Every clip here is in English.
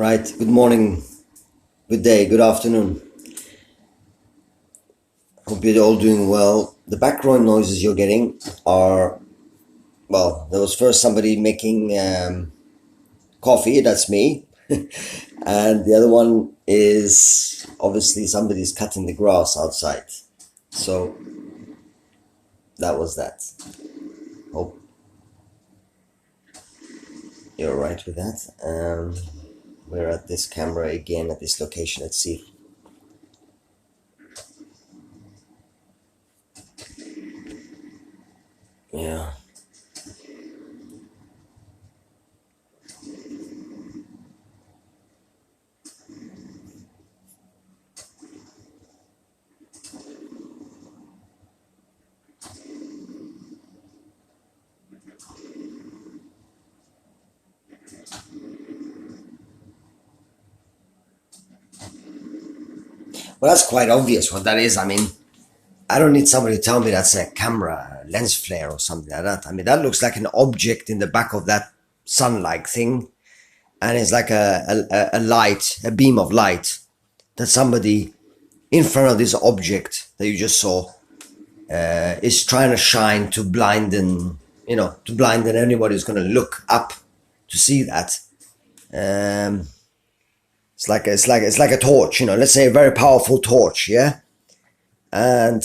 Right, good morning, good day, good afternoon. Hope you're all doing well. The background noises you're getting are, well, there was first somebody making coffee, that's me. And the other one is obviously somebody's cutting the grass outside. So that was that. Hope you're all right with that. We're at this camera again at this location. Let's see. Yeah. Well, that's quite obvious what that is. I mean, I don't need somebody to tell me that's a camera lens flare or something like that. I mean, that looks like an object in the back of that sun-like thing, and it's like a light, a beam of light that somebody in front of this object that you just saw is trying to shine to blind and to blind and anybody who's going to look up to see that. Um, it's like a torch, Let's say a very powerful torch, yeah, and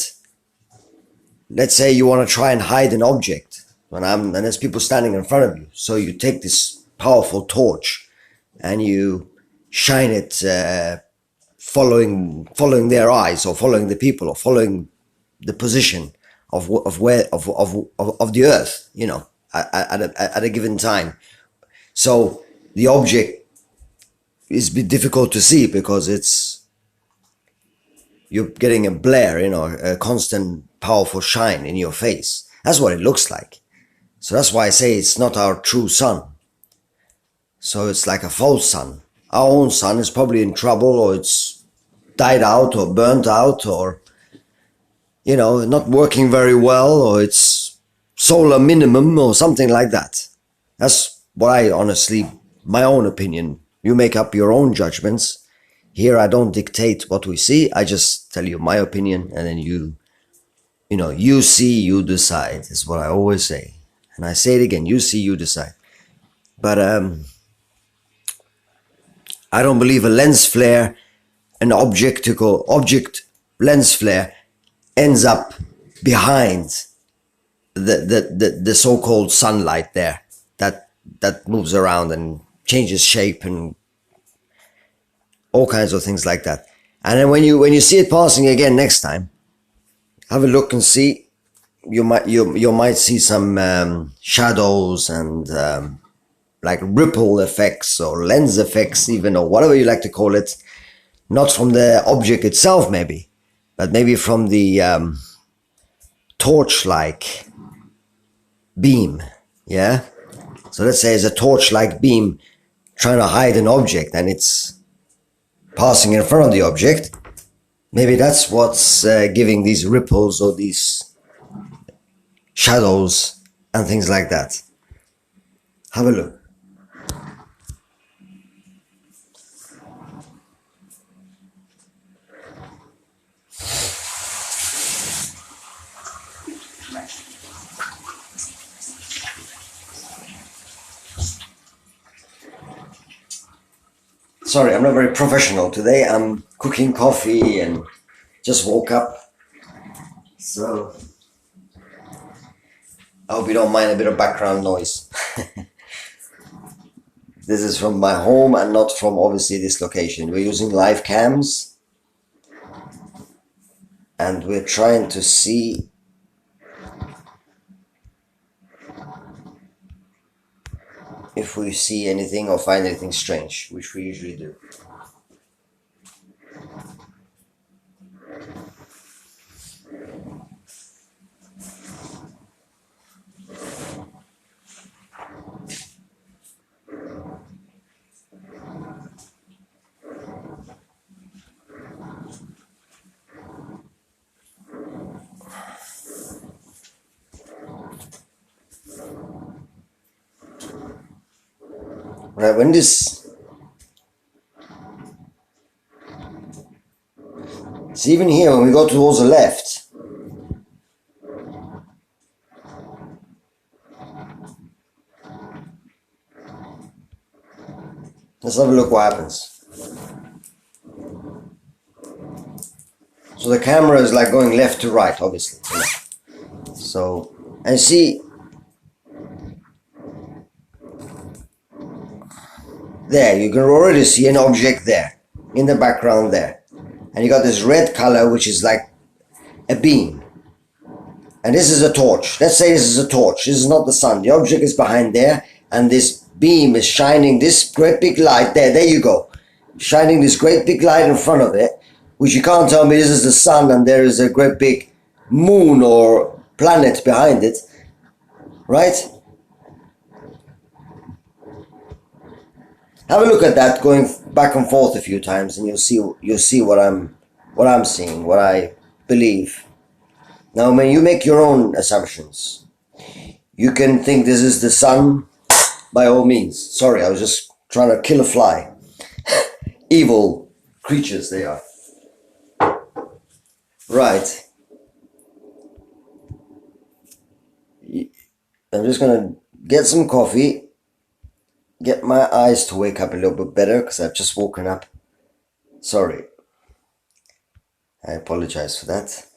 let's say you want to try and hide an object and there's people standing in front of you. So you take this powerful torch and you shine it, following their eyes or following the people or following the position of the earth, at a given time. So the object is a bit difficult to see because you're getting a blare, a constant powerful shine in your face. That's what it looks like. So that's why I say it's not our true sun. So it's like a false sun. Our own sun is probably in trouble, or it's died out or burnt out, or not working very well, or it's solar minimum or something like that. That's what I honestly, my own opinion. You make up your own judgments. Here I don't dictate what we see. I just tell you my opinion, and then you see, you decide, is what I always say. And I say it again, you see, you decide. But I don't believe a lens flare, an object lens flare ends up behind the so-called sunlight there that moves around and changes shape and all kinds of things like that. And then when you see it passing again next time, have a look and see. You might see some shadows and like ripple effects or lens effects, even, or whatever you like to call it. Not from the object itself, maybe, but maybe from the torch-like beam. Yeah. So let's say it's a torch-like beam trying to hide an object, and it's passing in front of the object. Maybe that's what's giving these ripples or these shadows and things like that. Have a look. Sorry, I'm not very professional today. I'm cooking coffee and just woke up. So I hope you don't mind a bit of background noise. This is from my home and not from obviously this location. We're using live cams and we're trying to see if we see anything or find anything strange, which we usually do. Right, when this So even here, when we go towards the left, let's have a look what happens. So the camera is like going left to right, obviously. You know? So, and see, there, you can already see an object there, in the background there. And you got this red color, which is like a beam. And this is a torch. Let's say this is a torch. This is not the sun. The object is behind there, and this beam is shining this great big light there. There you go. Shining this great big light in front of it, which you can't tell me this is the sun and there is a great big moon or planet behind it. Right? Have a look at that, going back and forth a few times, and you'll see what I'm seeing, what I believe. Now, when you make your own assumptions, you can think this is the sun, by all means. Sorry, I was just trying to kill a fly. Evil creatures they are. Right. I'm just gonna get some coffee, get my eyes to wake up a little bit better, because I've just woken up. Sorry. I apologize for that.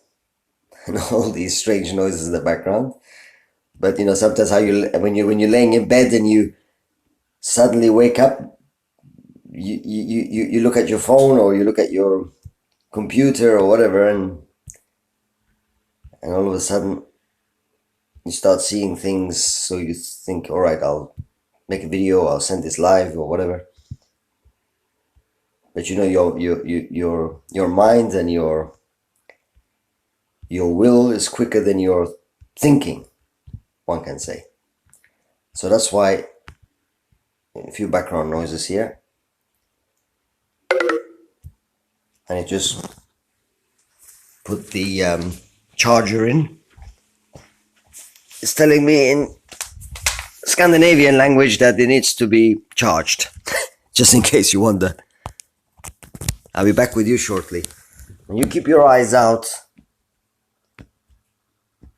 And all these strange noises in the background. But you know, sometimes when you're laying in bed and you suddenly wake up, you look at your phone or you look at your computer or whatever, and all of a sudden you start seeing things. So you think, all right, I'll make a video, I'll send this live or whatever. But you know, your mind and your will is quicker than your thinking, one can say. So that's why a few background noises here. And it just put the charger in. It's telling me in Scandinavian language that it needs to be charged. Just in case you wonder. I'll be back with you shortly. When you keep your eyes out,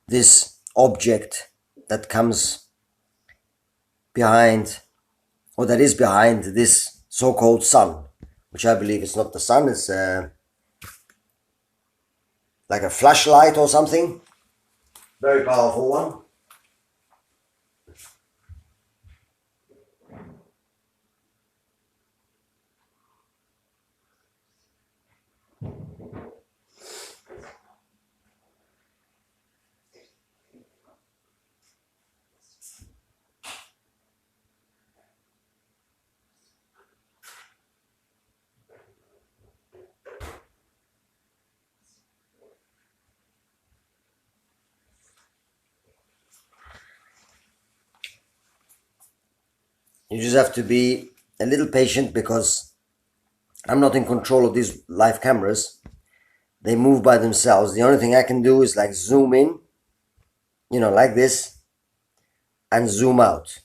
this object that comes behind, or that is behind this so-called sun, which I believe is not the sun, it's like a flashlight or something. Very powerful one. You just have to be a little patient, because I'm not in control of these live cameras. They move by themselves. The only thing I can do is like zoom in, you know, like this, and zoom out.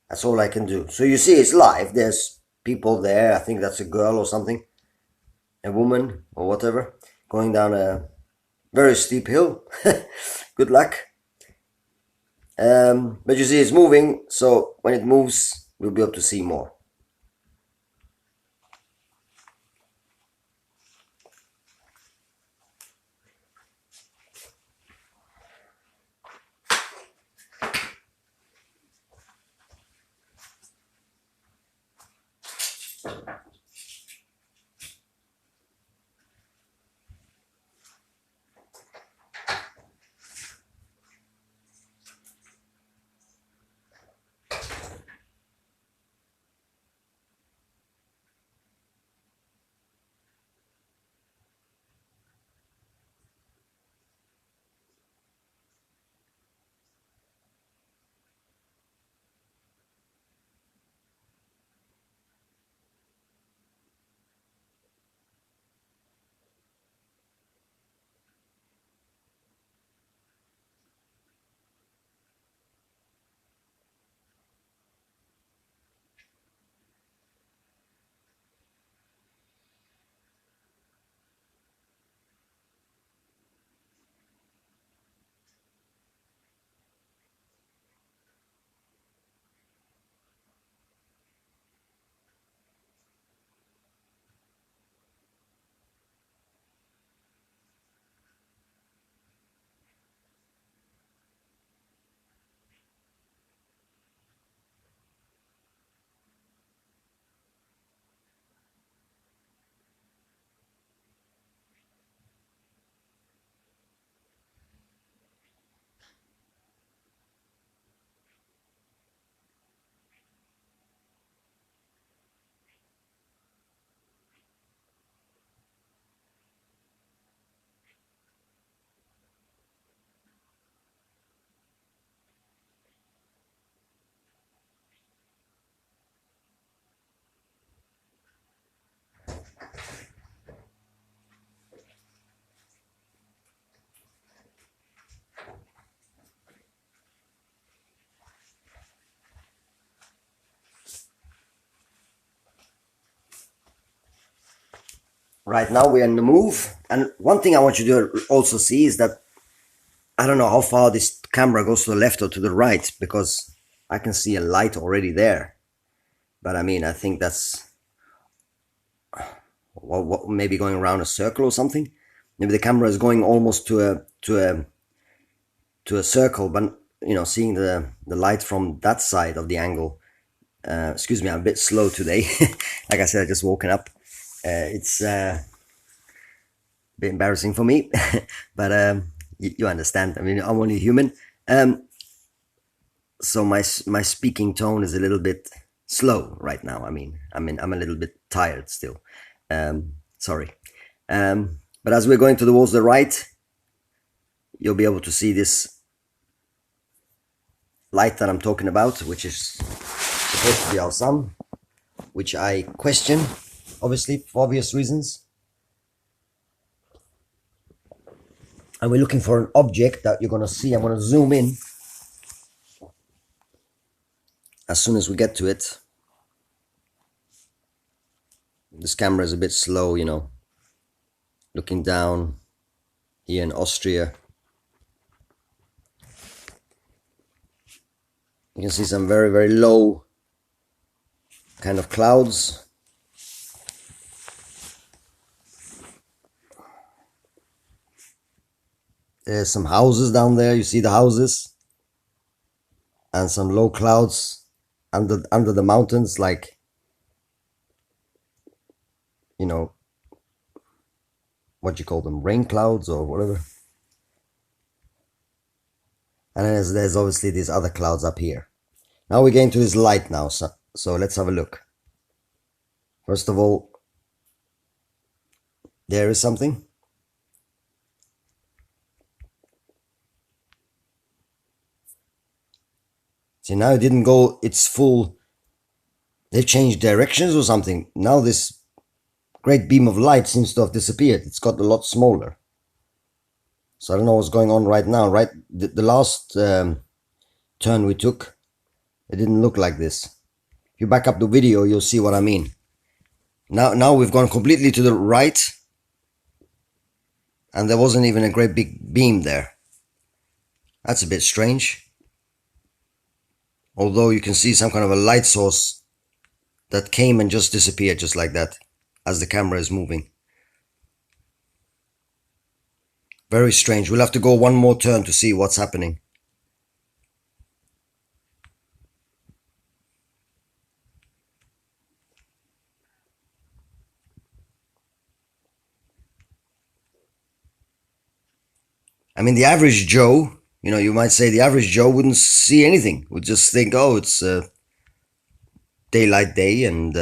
That's all I can do. So you see it's live. There's people there. I think that's a girl or something, a woman or whatever, going down a very steep hill. Good luck. But you see it's moving, so when it moves, we'll be able to see more. Right now we're in the move, and one thing I want you to also see is that I don't know how far this camera goes to the left or to the right, because I can see a light already there. But I mean, I think that's maybe going around a circle or something. Maybe the camera is going almost to a circle, but seeing the light from that side of the angle. Excuse me, I'm a bit slow today. Like I said, I just woken up. It's a bit embarrassing for me, but you understand. I mean, I'm only human. So my speaking tone is a little bit slow right now. I mean, I'm a little bit tired still. Sorry. But as we're going towards the right, you'll be able to see this light that I'm talking about, which is supposed to be our sun, which I question, obviously, for obvious reasons. And we're looking for an object that you're going to see. I'm going to zoom in as soon as we get to it. This camera is a bit slow, looking down here in Austria. You can see some very, very low kind of clouds. There's some houses down there. You see the houses and some low clouds under the mountains, like, what you call them, rain clouds or whatever. And then there's obviously these other clouds up here. Now we're getting to this light now, so let's have a look. First of all, there is something. See, now it didn't go its full. They've changed directions or something. Now this great beam of light seems to have disappeared. It's got a lot smaller. So I don't know what's going on right now. Right, the last turn we took, it didn't look like this. If you back up the video, you'll see what I mean. Now we've gone completely to the right, and there wasn't even a great big beam there. That's a bit strange. Although you can see some kind of a light source that came and just disappeared just like that as the camera is moving. Very strange. We'll have to go one more turn to see what's happening. I mean, the average Joe, you might say the average Joe wouldn't see anything. Would just think, oh, it's a daylight day and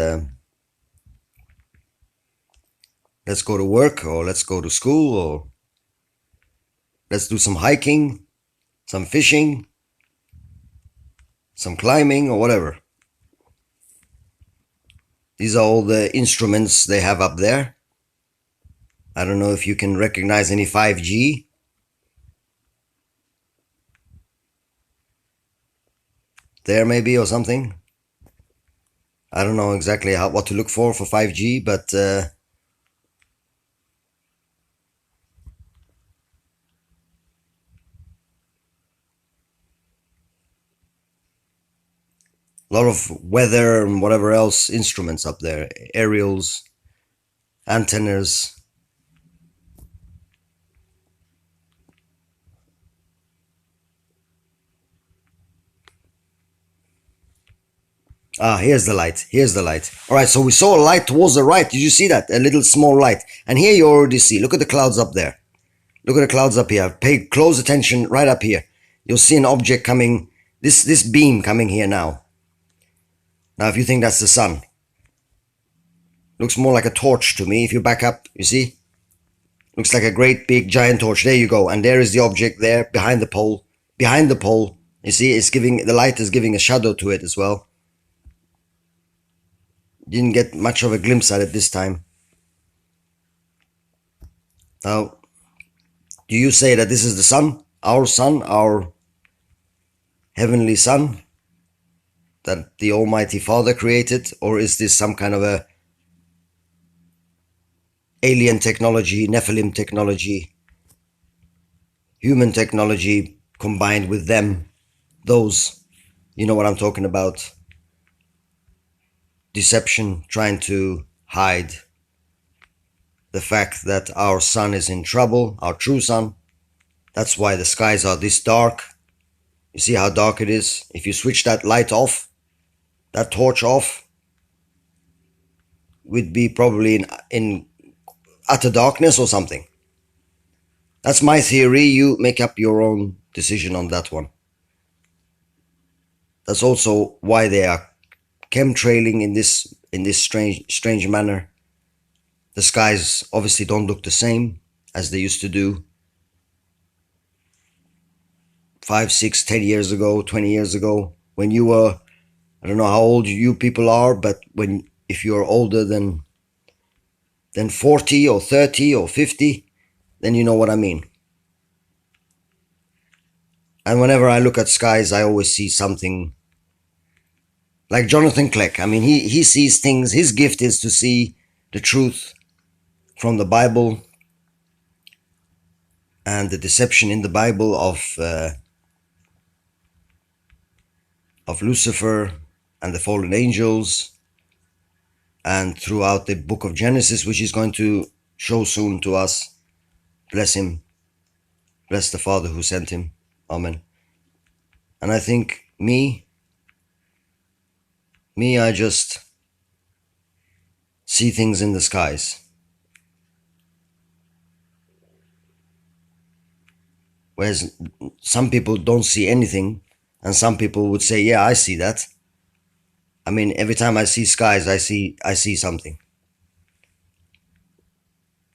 let's go to work, or let's go to school, or let's do some hiking, some fishing, some climbing, or whatever. These are all the instruments they have up there. I don't know if you can recognize any 5G. There maybe, or something. I don't know exactly what to look for 5G, but a lot of weather and whatever else instruments up there, aerials, antennas. Ah, here's the light. Here's the light. All right, so we saw a light towards the right. Did you see that? A little small light. And here you already see. Look at the clouds up there. Look at the clouds up here. Pay close attention right up here. You'll see an object coming. This beam coming here now. Now, if you think that's the sun, looks more like a torch to me. If you back up, you see? Looks like a great big giant torch. There you go. And there is the object there behind the pole. Behind the pole. You see, the light is giving a shadow to it as well. Didn't get much of a glimpse at it this time. Now, do you say that this is the sun, our heavenly sun that the Almighty Father created, or is this some kind of a alien technology, Nephilim technology, human technology combined with them. Those, you know what I'm talking about. Deception, trying to hide the fact that our sun is in trouble, our true sun. That's why the skies are this dark. You see how dark it is? If you switch that light off, that torch off, we'd be probably in utter darkness or something. That's my theory. You make up your own decision on that one. That's also why they are chemtrailing in this strange manner. The skies obviously don't look the same as they used to do 5, 6, 10 years ago, 20 years ago, when you were, I don't know how old you people are, but if you're older than 40 or 30 or 50, then you know what I mean. And whenever I look at skies, I always see something like Jonathan Clegg. I mean, he sees things. His gift is to see the truth from the Bible and the deception in the Bible of Lucifer and the fallen angels, and throughout the book of Genesis, which he's going to show soon to us. Bless him. Bless the Father who sent him. Amen. And I think me, I just see things in the skies. Whereas some people don't see anything, and some people would say, yeah, I see that. I mean, every time I see skies, I see something.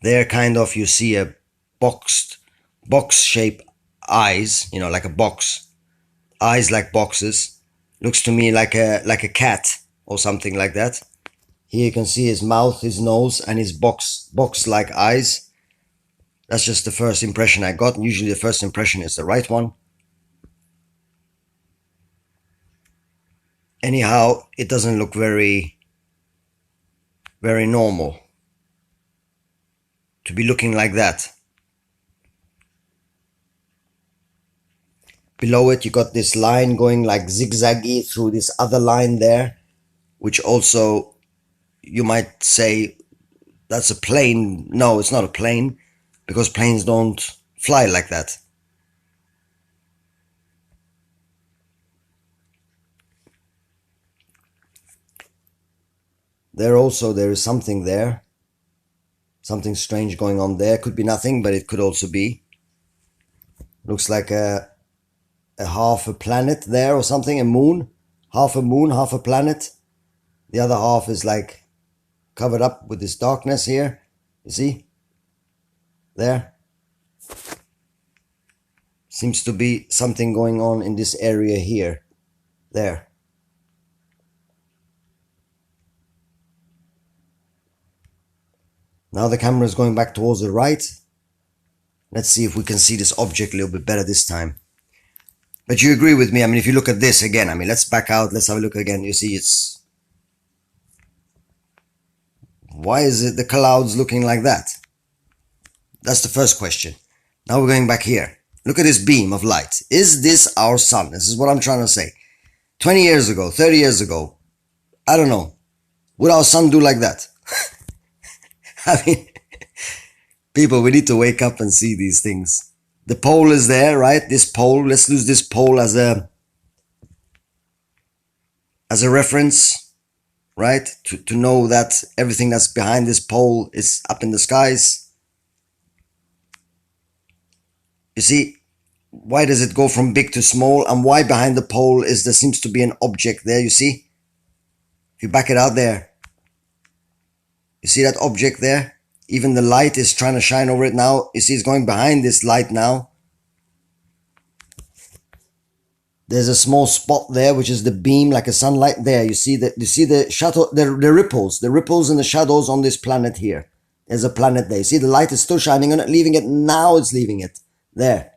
They're kind of, you see a box-shaped eyes, you know, like a box. Eyes like boxes. Looks to me like a cat or something like that. Here you can see his mouth, his nose, and his box-like eyes. That's just the first impression I got. Usually the first impression is the right one. Anyhow, it doesn't look very normal to be looking like that. Below it, you got this line going like zigzaggy through this other line there, which also you might say that's a plane. No, it's not a plane, because planes don't fly like that. There is something there. Something strange going on there. Could be nothing, but it could also be. Looks like a half a planet there or something, a moon. Half a moon, half a planet. The other half is like covered up with this darkness here. You see? There. Seems to be something going on in this area here. There. Now the camera is going back towards the right. Let's see if we can see this object a little bit better this time. But you agree with me, I mean, if you look at this again, I mean, let's back out, let's have a look again. You see, why is it the clouds looking like that? That's the first question. Now we're going back here. Look at this beam of light. Is this our sun? This is what I'm trying to say. 20 years ago, 30 years ago, I don't know. Would our sun do like that? I mean, people, we need to wake up and see these things. The pole is there, right? This pole, let's use this pole as a reference, right? To know that everything that's behind this pole is up in the skies. You see, why does it go from big to small? And why behind the pole there seems to be an object there, you see? If you back it out there, you see that object there? Even the light is trying to shine over it now. You see, it's going behind this light now. There's a small spot there, which is the beam, like a sunlight there. You see the shadow, the ripples and the shadows on this planet here. There's a planet there. You see, the light is still shining on it, leaving it. Now it's leaving it. There.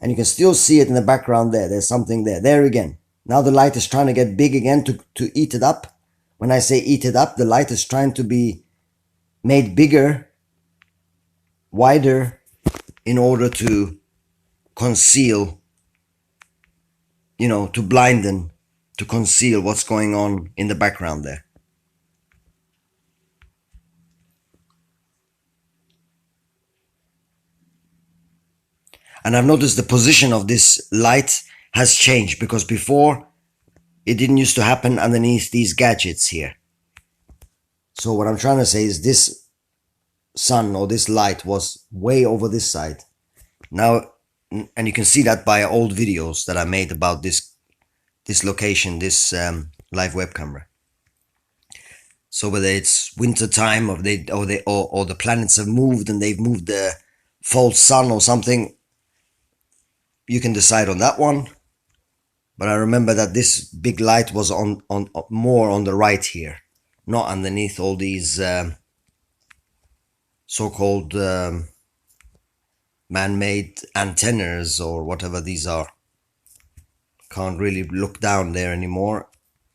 And you can still see it in the background there. There's something there. There again. Now the light is trying to get big again to eat it up. When I say eat it up, the light is trying to be made bigger, wider, in order to conceal, to blinden, to conceal what's going on in the background there. And I've noticed the position of this light has changed, because before it didn't used to happen underneath these gadgets here. So what I'm trying to say is this sun or this light was way over this side. Now, and you can see that by old videos that I made about this location, this live web camera. So whether it's winter time or the planets have moved and they've moved the false sun or something, you can decide on that one. But I remember that this big light was on more on the right here, not underneath all these so-called man-made antennas or whatever these are. Can't really look down there anymore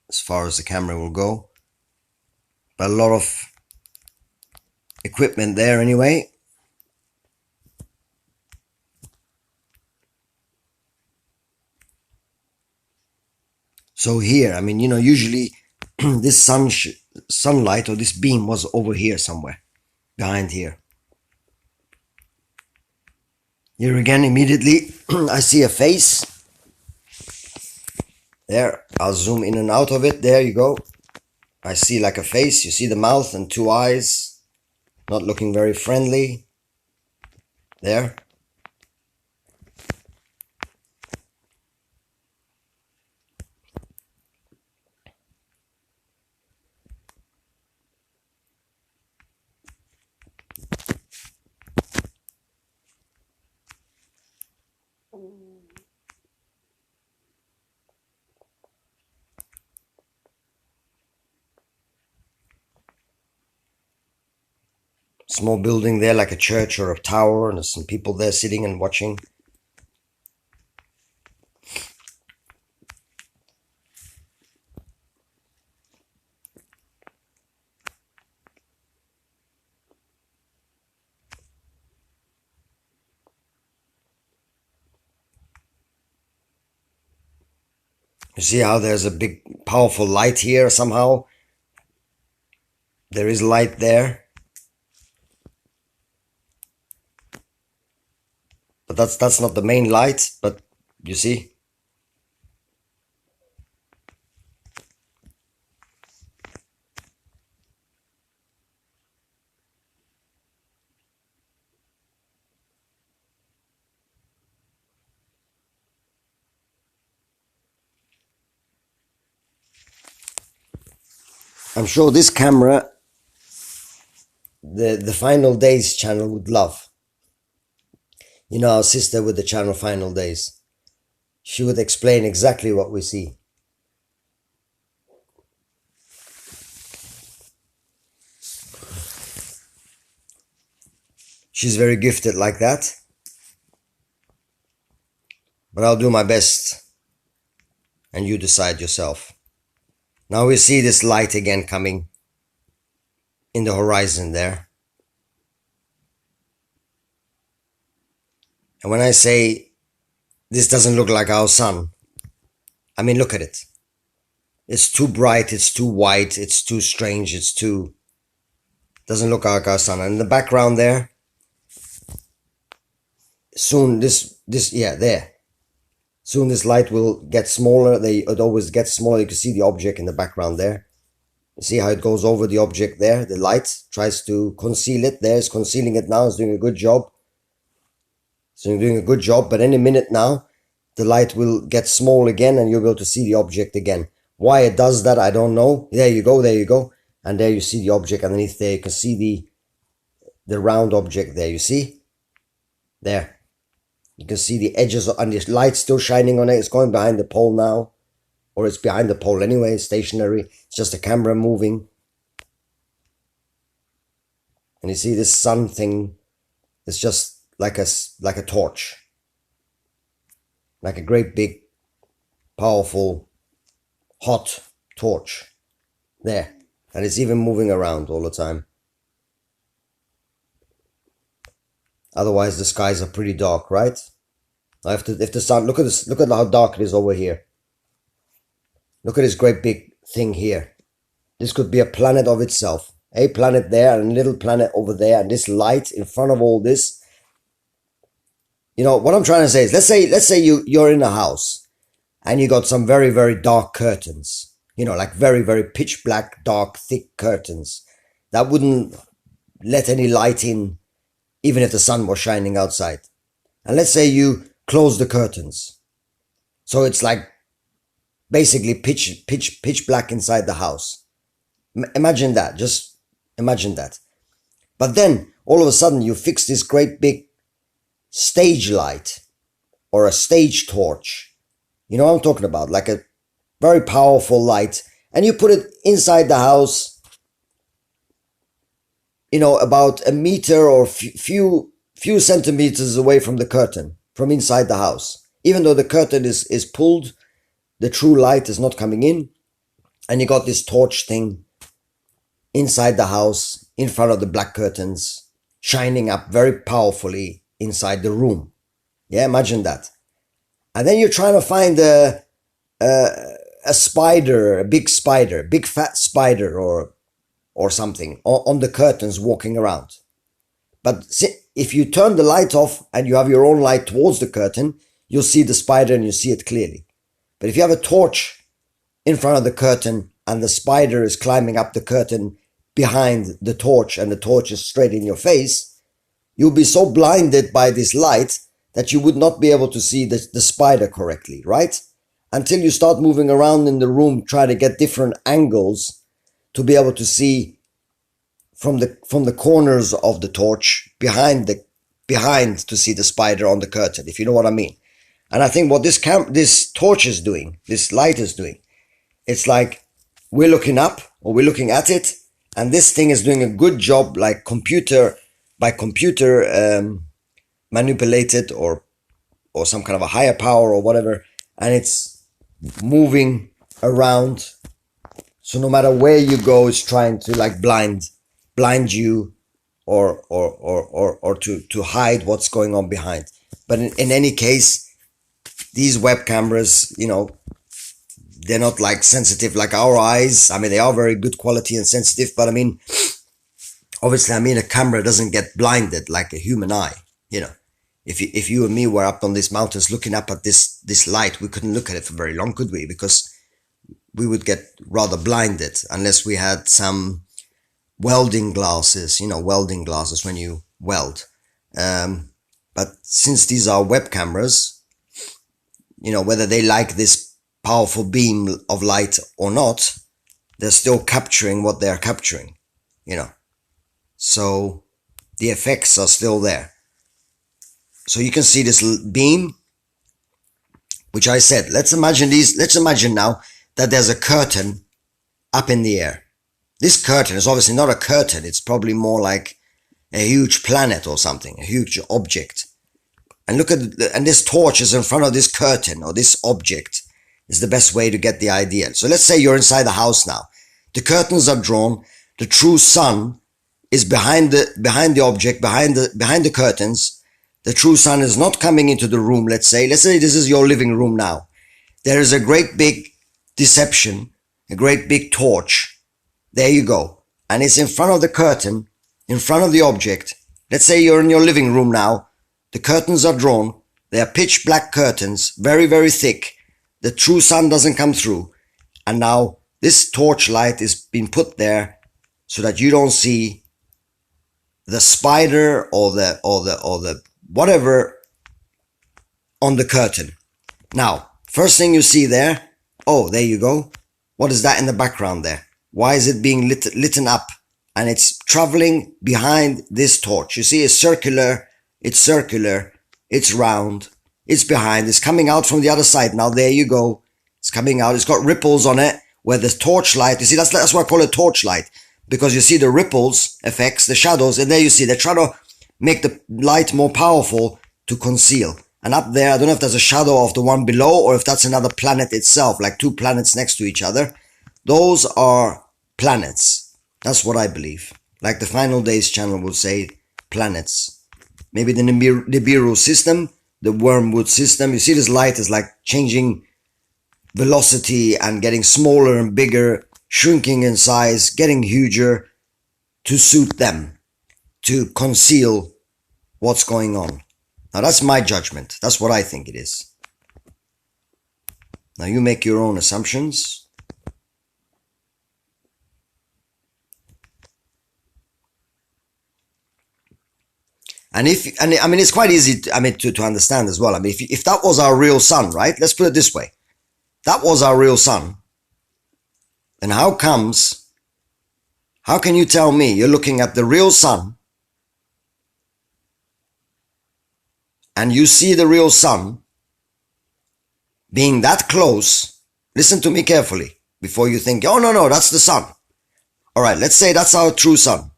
as far as the camera will go. But a lot of equipment there anyway. So here, I mean, usually this sunlight or this beam was over here somewhere, behind here. Here again, immediately I see a face. There, I'll zoom in and out of it. There you go. I see like a face. You see the mouth and two eyes, not looking very friendly. There. Small building there, like a church or a tower, and there's some people there sitting and watching. You see how there's a big, powerful light here somehow? There is light there. But that's not the main light, but you see? I'm sure this camera, the Final Days channel would love. Our sister with the channel Final Days. She would explain exactly what we see. She's very gifted like that. But I'll do my best. And you decide yourself. Now we see this light again coming in the horizon there. And when I say this doesn't look like our sun, I mean, look at it. It's too bright, it's too white, it's too strange, doesn't look like our sun. And in the background there, soon there. Soon this light will get smaller. It always gets smaller. You can see the object in the background there. You see how it goes over the object there? The light tries to conceal it. There, it's concealing it now. It's doing a good job. So you're doing a good job, but any minute now, the light will get small again and you'll be able to see the object again. Why it does that, I don't know. There you go. And there you see the object underneath there. You can see the round object there, you see? There. You can see the edges and the light's still shining on it. It's going behind the pole now. Or it's behind the pole anyway, it's stationary. It's just a camera moving. And you see this sun thing, it's just like a torch, like a great big, powerful, hot torch there, and it's even moving around all the time. Otherwise, the skies are pretty dark, right? If the sun, look at this, look at how dark it is over here. Look at this great big thing here. This could be a planet of itself. A planet there and a little planet over there, and this light in front of all this. You know what I'm trying to say is, let's say you're in a house and you got some very, very dark curtains. You know, like very, very pitch black, dark, thick curtains that wouldn't let any light in, even if the sun was shining outside. And let's say you close the curtains, so it's like basically pitch black inside the house. Imagine that. Just imagine that. But then all of a sudden you fix this great big stage light or a stage torch. You know what I'm talking about? Like a very powerful light, and you put it inside the house, you know, about a meter or few centimeters away from the curtain, from inside the house. Even though the curtain is pulled, the true light is not coming in, and you got this torch thing inside the house, in front of the black curtains, shining up very powerfully inside the room. Yeah, imagine that. And then you're trying to find a spider, a big spider, big fat spider or something on the curtains walking around. But if you turn the light off and you have your own light towards the curtain, you'll see the spider and you see it clearly. But if you have a torch in front of the curtain and the spider is climbing up the curtain behind the torch and the torch is straight in your face, you'll be so blinded by this light that you would not be able to see the spider correctly, right? Until you start moving around in the room, try to get different angles to be able to see from the corners of the torch behind to see the spider on the curtain, if you know what I mean. And I think what this torch is doing, this light is doing, it's like we're looking up or we're looking at it, and this thing is doing a good job, like computer manipulated or some kind of a higher power or whatever, and it's moving around. So no matter where you go, it's trying to like blind you or to hide what's going on behind. But in any case, these web cameras, you know, they're not like sensitive like our eyes. I mean, they are very good quality and sensitive, but I mean, obviously, I mean, a camera doesn't get blinded like a human eye. You know, if you and me were up on these mountains looking up at this light, we couldn't look at it for very long, could we? Because we would get rather blinded unless we had some welding glasses, you know, welding glasses when you weld. But since these are web cameras, you know, whether they like this powerful beam of light or not, they're still capturing what they're capturing, you know. So the effects are still there. So you can see this beam, which I said, let's imagine now that there's a curtain up in the air. This curtain is obviously not a curtain. It's probably more like a huge planet or something, a huge object. And look at, and this torch is in front of this curtain or this object is the best way to get the idea. So let's say you're inside the house now. The curtains are drawn. The true sun is behind the object, behind the curtains. The true sun is not coming into the room. Let's say this is your living room now. There is a great big deception, a great big torch. There you go. And it's in front of the curtain, in front of the object. Let's say you're in your living room now. The curtains are drawn. They are pitch black curtains, very, very thick. The true sun doesn't come through. And now this torch light is being put there so that you don't see the spider or the whatever on the curtain. Now, first thing you see there, oh, there you go. What is that in the background there? Why is it being lit up? And it's traveling behind this torch. You see, it's circular, it's round, it's behind, it's coming out from the other side. Now, there you go. It's coming out. It's got ripples on it where the torch light, you see, that's why I call it torch light, because you see the ripples effects, the shadows, and there you see, they're trying to make the light more powerful to conceal. And up there, I don't know if there's a shadow of the one below or if that's another planet itself, like two planets next to each other. Those are planets. That's what I believe. Like the Final Days channel will say, planets. maybe the Nibiru system, the wormwood system. You see this light is like changing velocity and getting smaller and bigger, shrinking in size, getting huger to suit them, to conceal what's going on. Now that's my judgment. That's what I think it is. Now you make your own assumptions. And I mean, it's quite easy to understand as well. I mean, if that was our real sun, right? Let's put it this way. That was our real sun. Then how can you tell me you're looking at the real sun and you see the real sun being that close? Listen to me carefully before you think, oh, no, that's the sun. All right, let's say that's our true sun.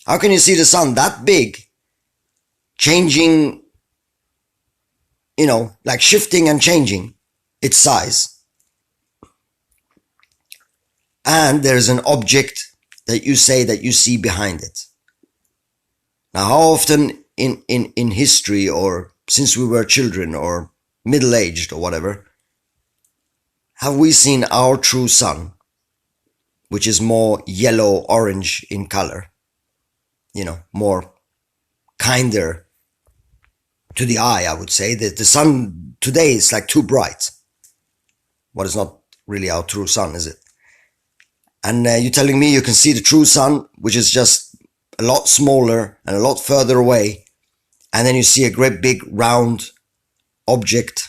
How can you see the sun that big, changing, like shifting and changing its size? And there's an object that you say that you see behind it. Now, how often in history, or since we were children or middle-aged or whatever, have we seen our true sun, which is more yellow-orange in color, more kinder to the eye, I would say. The sun today is like too bright. What is not really our true sun, is it? And you're telling me you can see the true sun, which is just a lot smaller and a lot further away, and then you see a great big round object,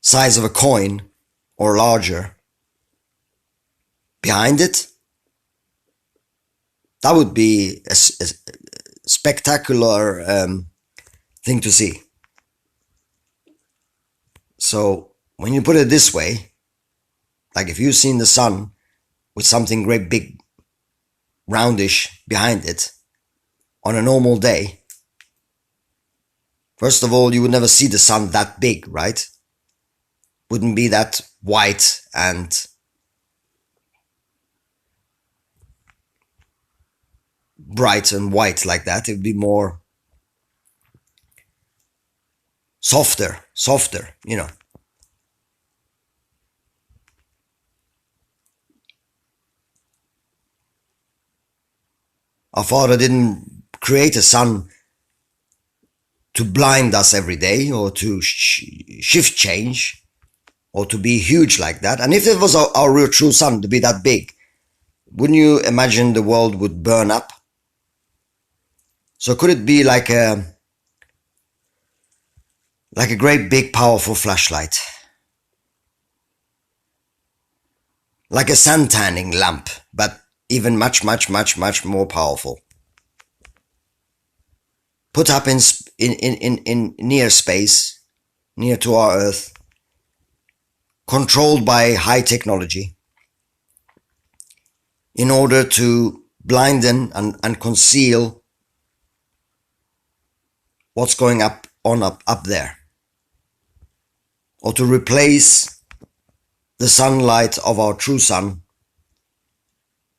size of a coin or larger, behind it? That would be a spectacular thing to see. So when you put it this way, like if you've seen the sun with something great big, roundish behind it on a normal day, first of all, you would never see the sun that big, right? Wouldn't be that white and bright and white like that. It would be more softer, Our Father didn't create a sun to blind us every day or to shift change or to be huge like that. And if it was our real true sun to be that big, wouldn't you imagine the world would burn up? So could it be like a great big powerful flashlight? Like a sun tanning lamp, but even much more powerful. Put up in near space, near to our Earth, controlled by high technology, in order to blinden and conceal what's going up there, or to replace the sunlight of our true sun,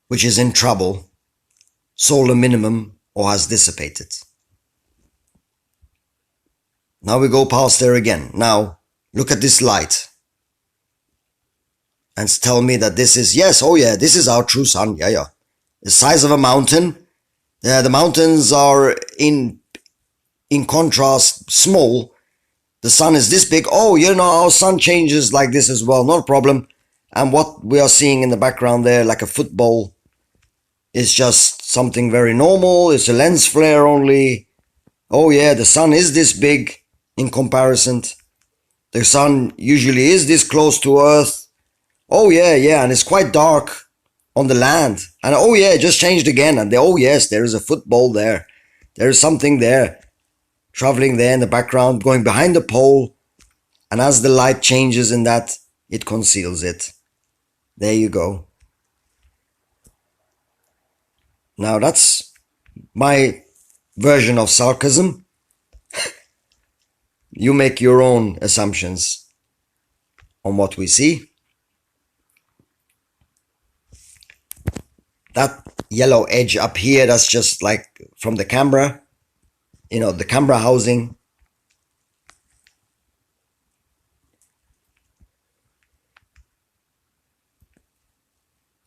which is in trouble, solar minimum, or has dissipated. Now we go past there again. Now look at this light and tell me that this is, yes, oh yeah, this is our true sun. Yeah. The size of a mountain. The mountains are in contrast small. The sun is this big. Oh, our sun changes like this as well. Not a problem. And what we are seeing in the background there, like a football, is just something very normal. It's a lens flare only. Oh yeah, the sun is this big in comparison. The sun usually is this close to Earth. Oh yeah, and it's quite dark on the land. And oh yeah, it just changed again. And oh yes, there is a football there. There is something there, traveling there in the background, going behind the pole. And as the light changes in that, it conceals it. There you go. Now that's my version of sarcasm. You make your own assumptions on what we see. That yellow edge up here, that's just like from the camera, the camera housing.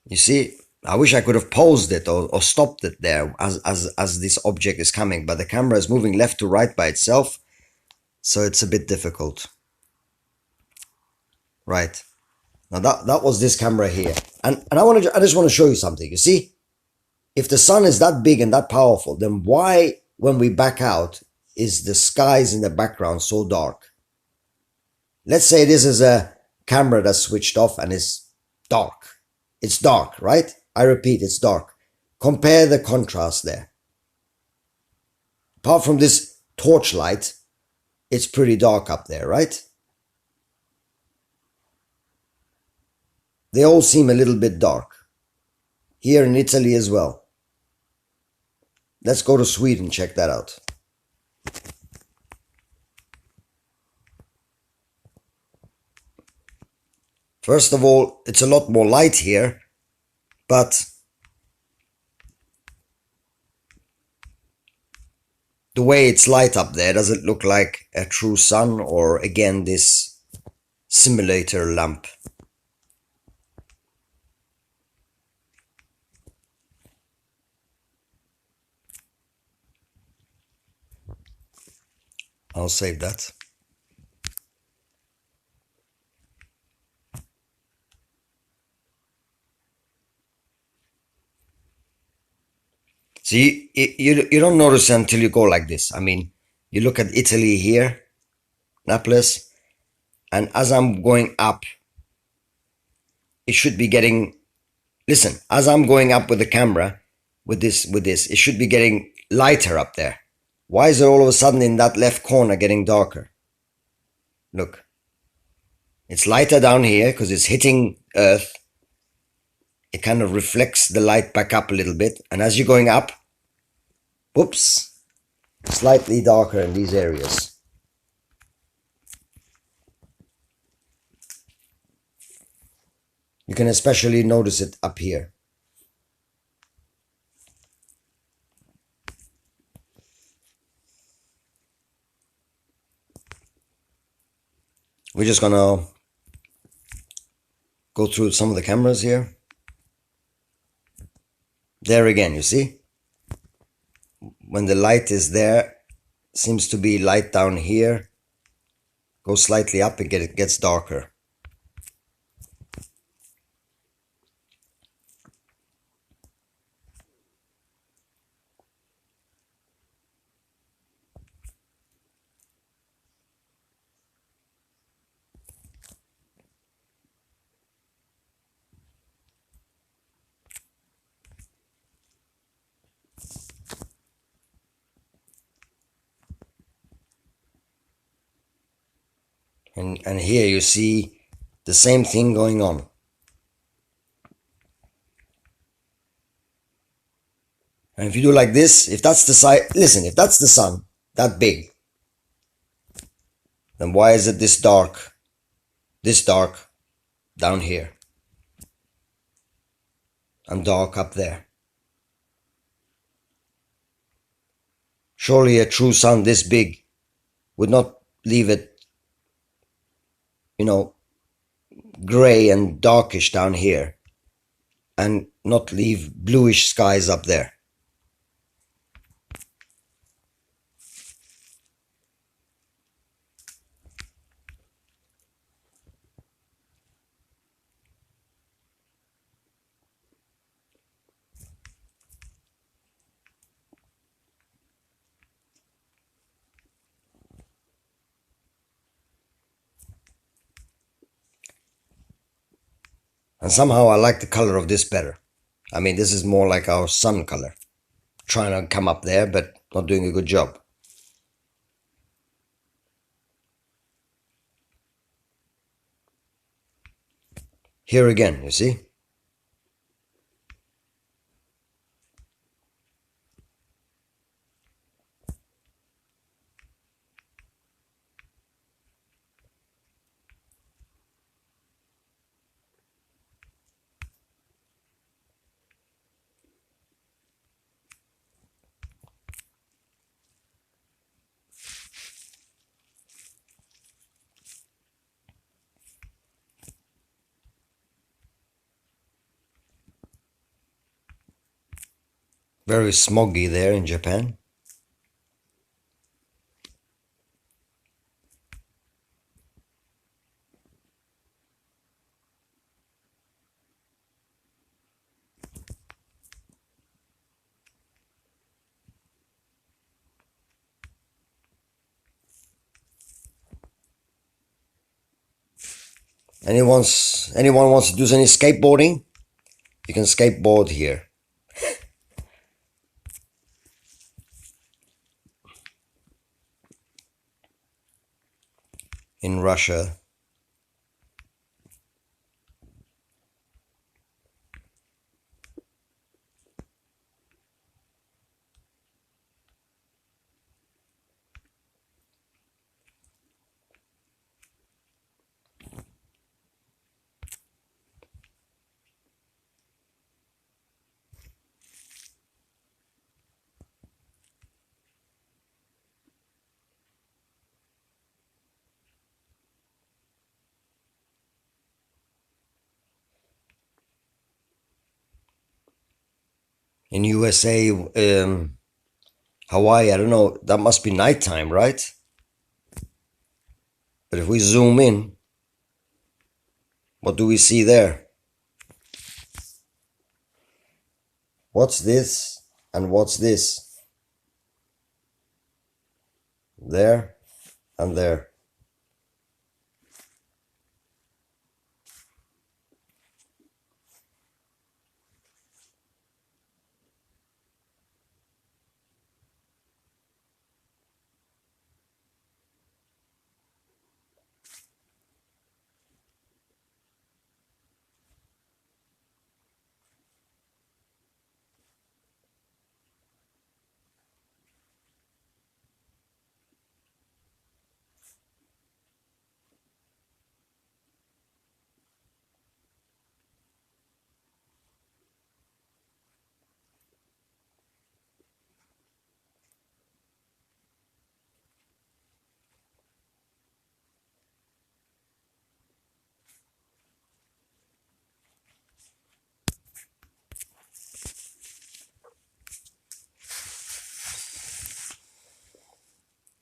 You see, I wish I could have paused it or stopped it there as this object is coming, but the camera is moving left to right by itself, so it's a bit difficult. Right. Now that was this camera here. And I just want to show you something. You see, if the sun is that big and that powerful, then why, when we back out, is the skies in the background so dark? Let's say this is a camera that's switched off and is dark. It's dark, right? I repeat, it's dark. Compare the contrast there. Apart from this torchlight, it's pretty dark up there, right? They all seem a little bit dark. Here in Italy as well. Let's go to Sweden, check that out. First of all, it's a lot more light here, but the way it's light up there doesn't look like a true sun or, again, this simulator lamp. I'll save that. See, you don't notice until you go like this. I mean, you look at Italy here, Naples, and as I'm going up, it should be getting, listen, as I'm going up with the camera, with this, it should be getting lighter up there. Why is it all of a sudden in that left corner getting darker? Look. It's lighter down here because it's hitting Earth. It kind of reflects the light back up a little bit. And as you're going up, whoops, slightly darker in these areas. You can especially notice it up here. We're just gonna go through some of the cameras here. There again, you see? When the light is there, seems to be light down here. Go slightly up, it gets darker. And here you see the same thing going on. And if you do like this, if that's the side, listen, if that's the sun, that big, then why is it this dark down here, and dark up there? Surely a true sun this big would not leave it, gray and darkish down here, and not leave bluish skies up there. And somehow I like the color of this better. I mean, this is more like our sun color. Trying to come up there, but not doing a good job. Here again, you see? Very smoggy there in Japan. Anyone wants to do any skateboarding? You can skateboard here. In Russia. In USA, Hawaii, I don't know, that must be nighttime, right? But if we zoom in, what do we see there? What's this and what's this? There and there.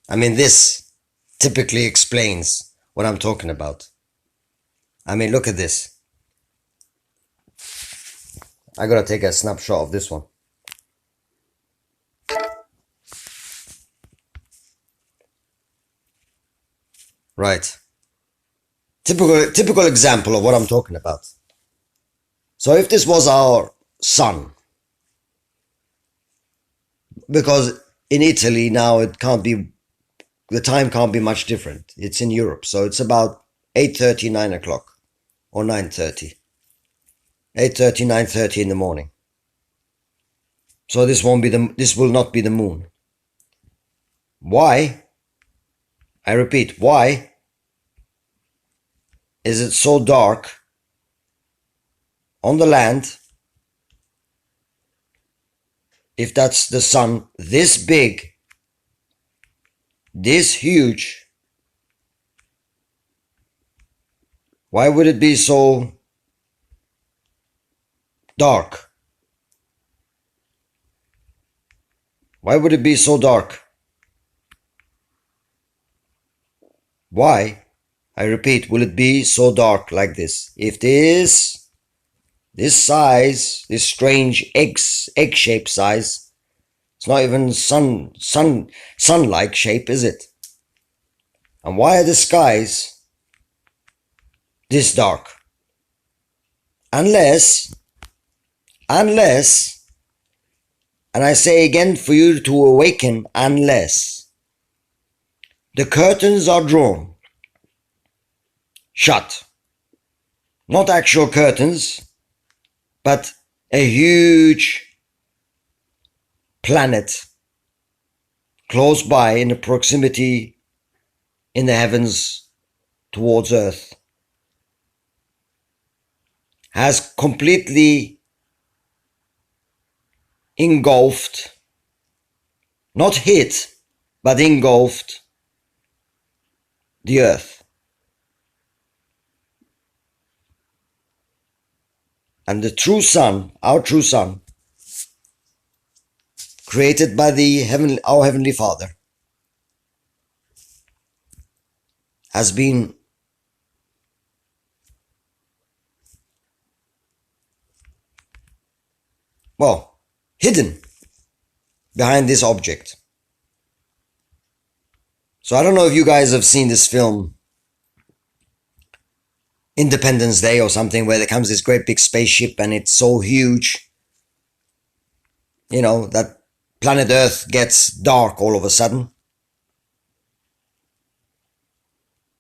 I mean, this typically explains what I'm talking about. I mean, look at this. I gotta take a snapshot of this one. Right. Typical example of what I'm talking about. So if this was our sun, because in Italy now it can't be, the time can't be much different. It's in Europe, so it's about 8:30, 9 o'clock, or 9:30. 8:30, 9:30 in the morning. So this will not be the moon. Why? I repeat, why is it so dark on the land if that's the sun this big, this huge? Why would it be so dark? Why would it be so dark? Why, I repeat, will it be so dark like this? If this size, this strange egg-shaped size, it's not even sun-like shape, is it? And why are the skies this dark? Unless, and I say again for you to awaken, unless the curtains are drawn shut. Not actual curtains, but a huge planet close by in the proximity in the heavens towards Earth has completely engulfed, not hit, but engulfed the Earth. And the true sun, our true sun, created by our Heavenly Father, has been hidden behind this object. So I don't know if you guys have seen this film Independence Day or something, where there comes this great big spaceship and it's so huge, that planet Earth gets dark all of a sudden.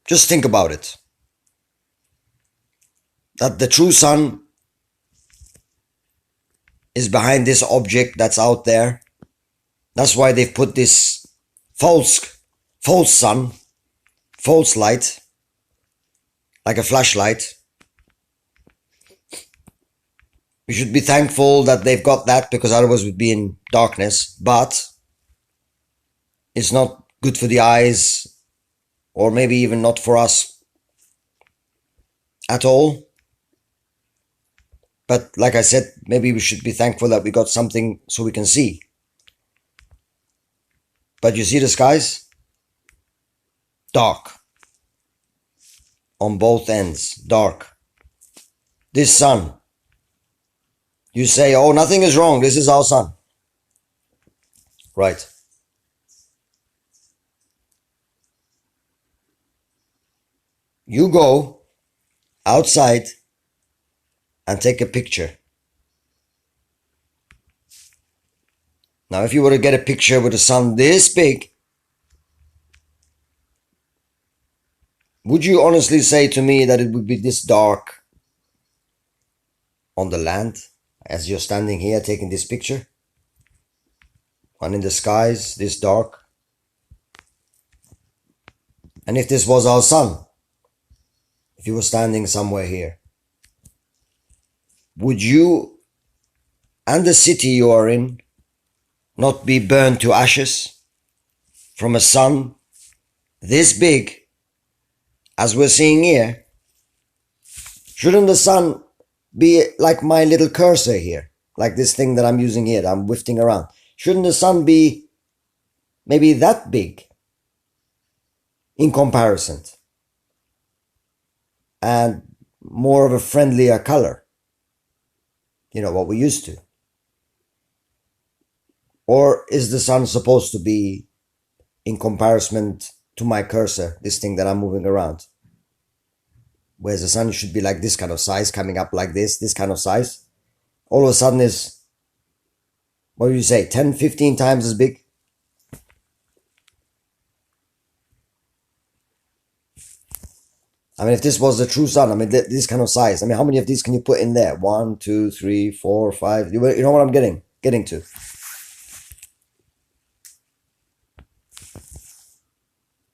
Just think about it. That the true sun is behind this object that's out there. That's why they've put this false sun, false light, like a flashlight. We should be thankful that they've got that, because otherwise we'd be in darkness. But it's not good for the eyes, or maybe even not for us at all. But like I said, maybe we should be thankful that we got something so we can see. But you see the skies? Dark. On both ends, dark. This sun, you say, oh, nothing is wrong, this is our sun. Right. You go outside and take a picture. Now, if you were to get a picture with the sun this big, would you honestly say to me that it would be this dark on the land as you're standing here taking this picture? And in the skies, this dark? And if this was our sun, if you were standing somewhere here, would you and the city you are in not be burned to ashes from a sun this big as we're seeing here? Shouldn't the sun be like my little cursor here, like this thing that I'm using here, that I'm wafting around? Shouldn't the sun be maybe that big in comparison, and more of a friendlier color? What we used to. Or is the sun supposed to be in comparison to my cursor, this thing that I'm moving around? Whereas the sun should be like this kind of size, coming up like this kind of size. All of a sudden is, what do you say, 10, 15 times as big? I mean, if this was the true sun, I mean, this kind of size, I mean, how many of these can you put in there? 1, 2, 3, 4, 5. You know what I'm getting to.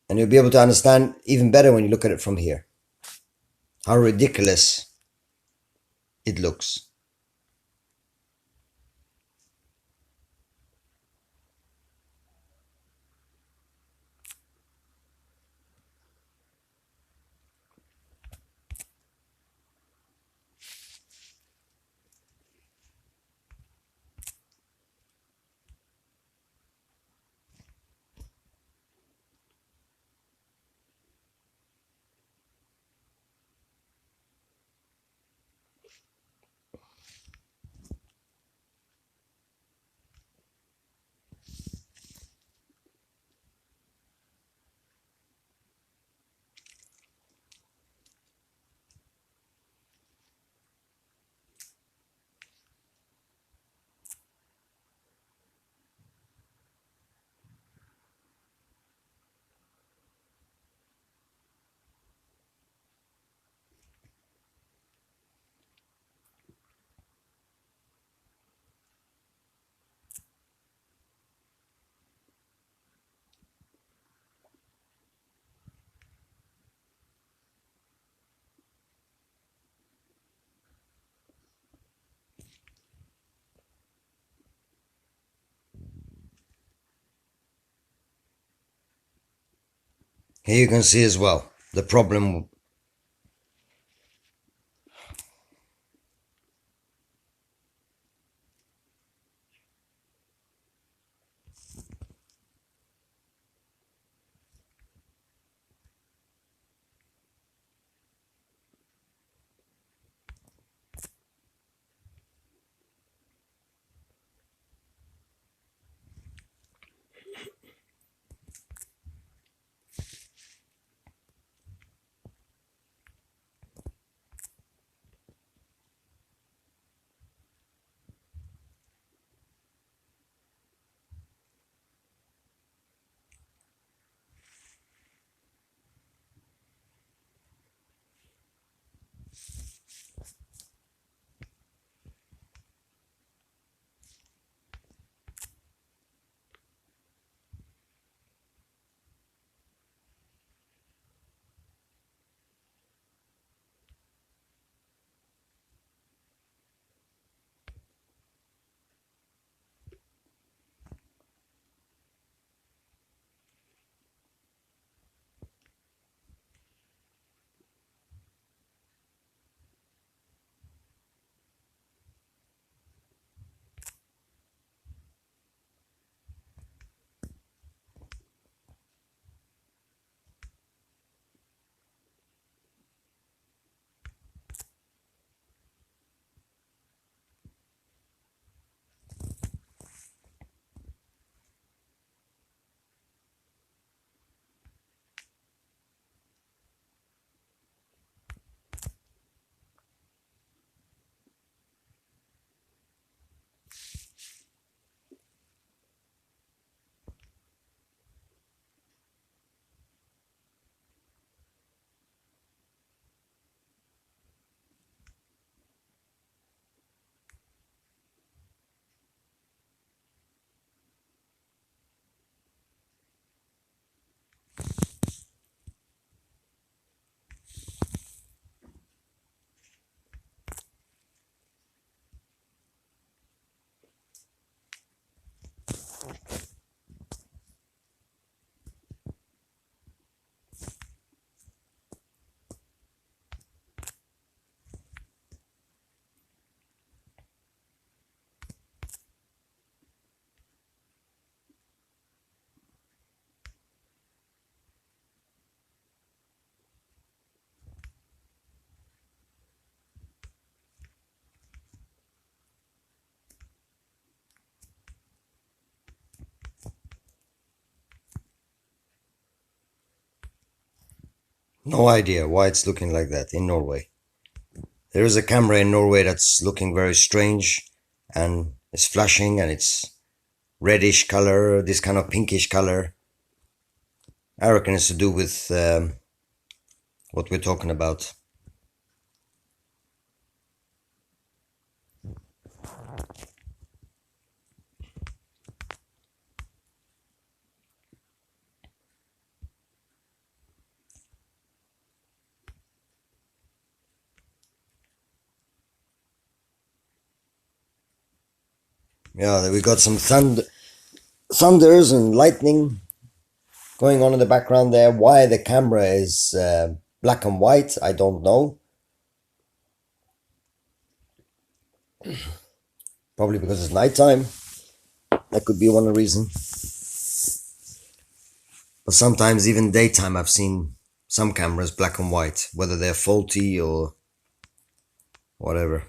And you'll be able to understand even better when you look at it from here, how ridiculous it looks. Here you can see as well the problem. No idea why it's looking like that in Norway. There is a camera in Norway that's looking very strange and it's flashing and it's reddish color, this kind of pinkish color. I reckon it's to do with what we're talking about. Yeah, we got some thunders and lightning going on in the background there. Why the camera is black and white, I don't know. Probably because it's nighttime. That could be one of the reasons. But sometimes even daytime I've seen some cameras black and white, whether they're faulty or whatever.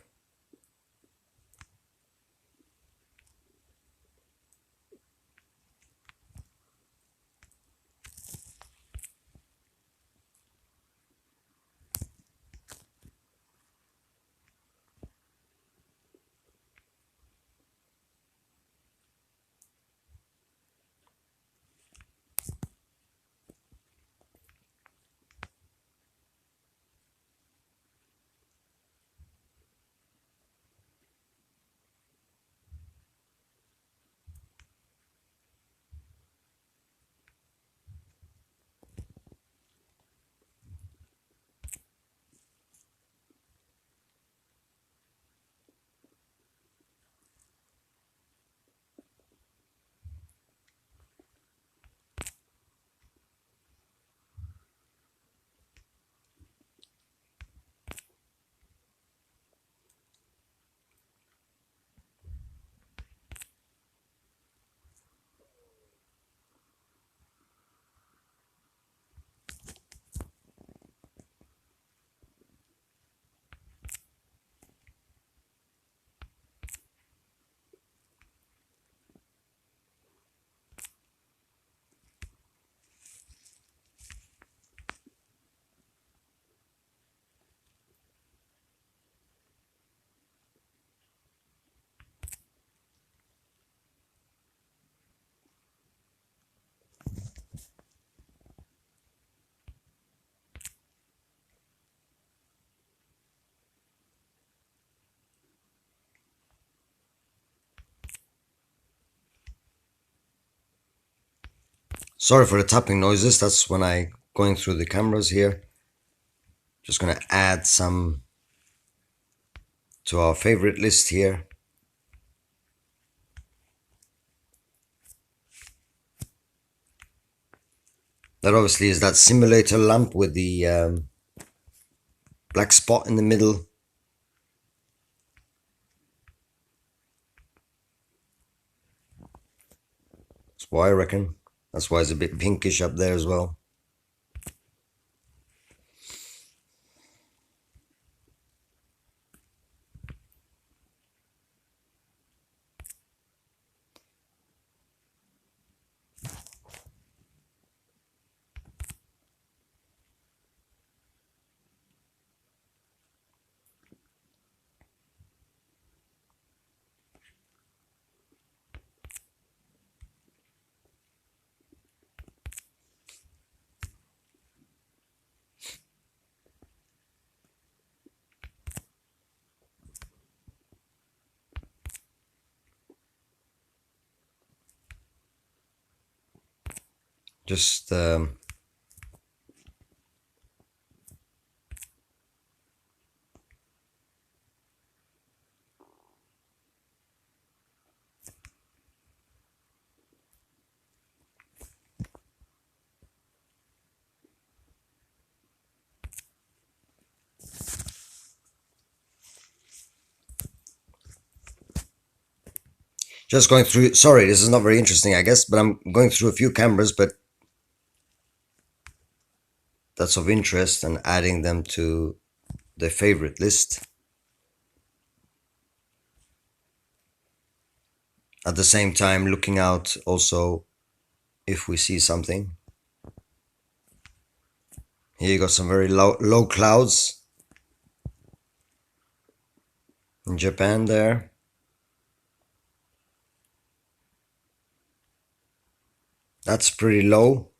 Sorry for the tapping noises, that's when I going through the cameras here. Just gonna add some to our favorite list here. That obviously is that simulator lamp with the black spot in the middle. That's why I reckon. That's why it's a bit pinkish up there as well. Just going through, sorry, this is not very interesting, I guess, but I'm going through a few cameras, but that's of interest and adding them to the favorite list. At the same time, looking out also if we see something. Here you got some very low clouds in Japan there. That's pretty low.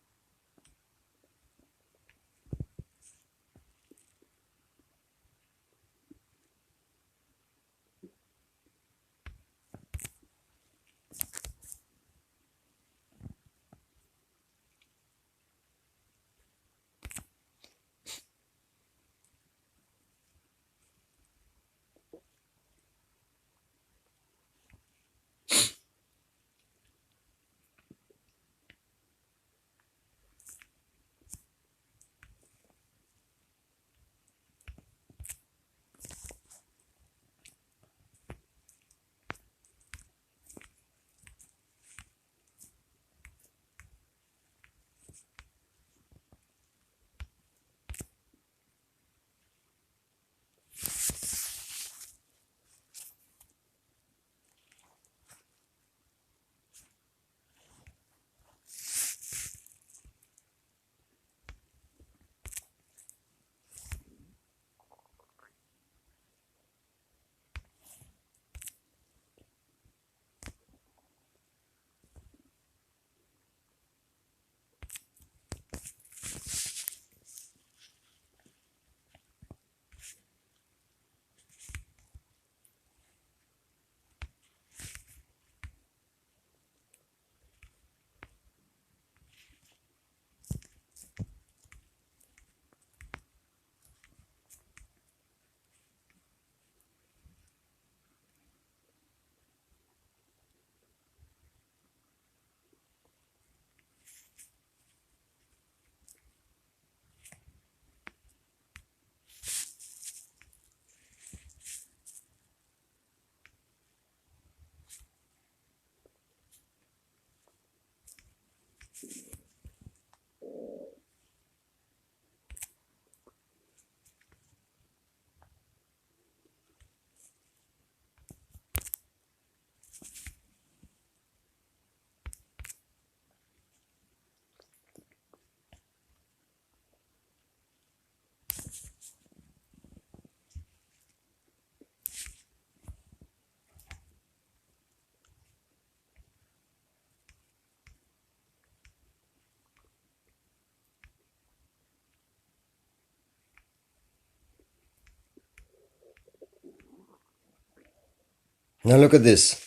Now look at this.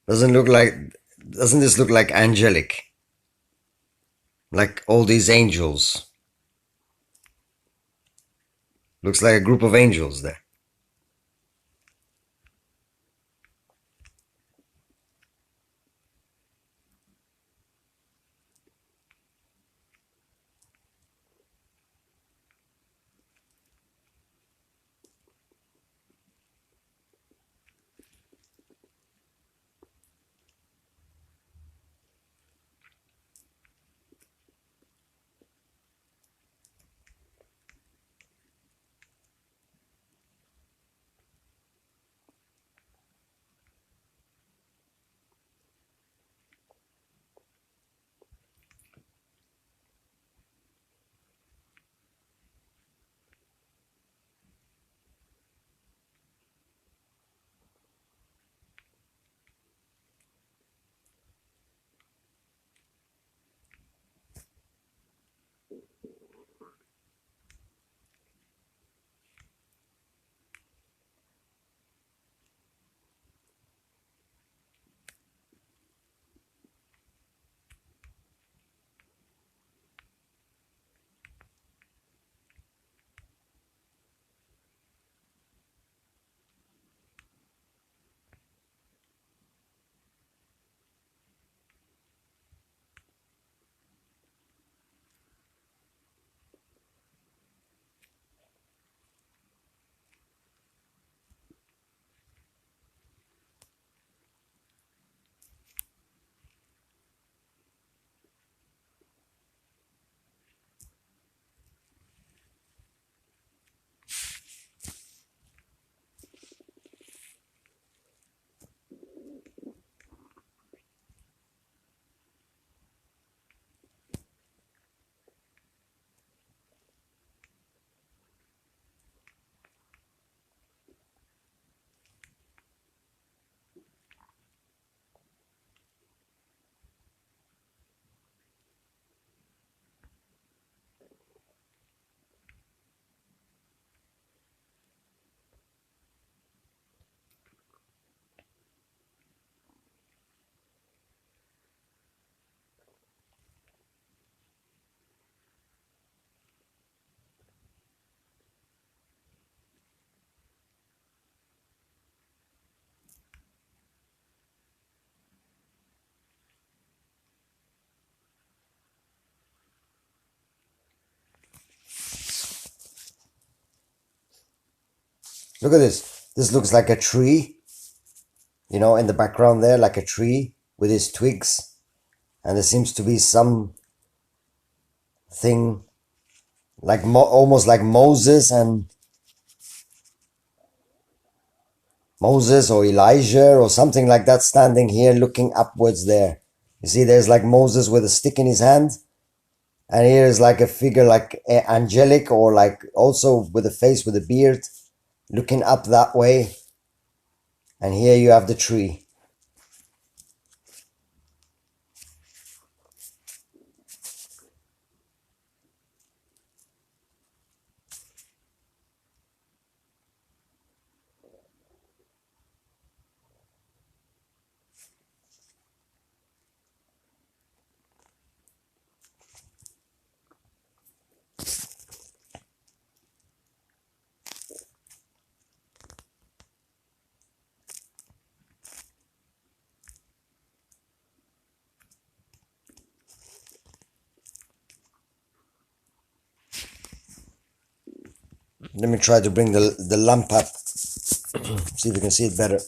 Doesn't this look like angelic? Like all these angels. Looks like a group of angels there. Look at this. This looks like a tree, you know, in the background there, like a tree with its twigs. And there seems to be some thing like almost like Moses or Elijah or something like that standing here looking upwards there. You see, there's like Moses with a stick in his hand, and here is like a figure like angelic or like also with a face with a beard looking up that way. And here you have the tree. Let me try to bring the lamp up, see if you can see it better.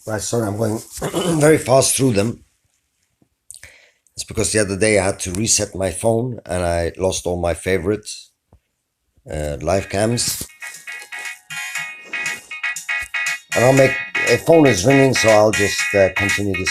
Right, sorry, I'm going very fast through them. It's because the other day I had to reset my phone and I lost all my favorite live cams. And I'll make a phone is ringing, so I'll just continue this.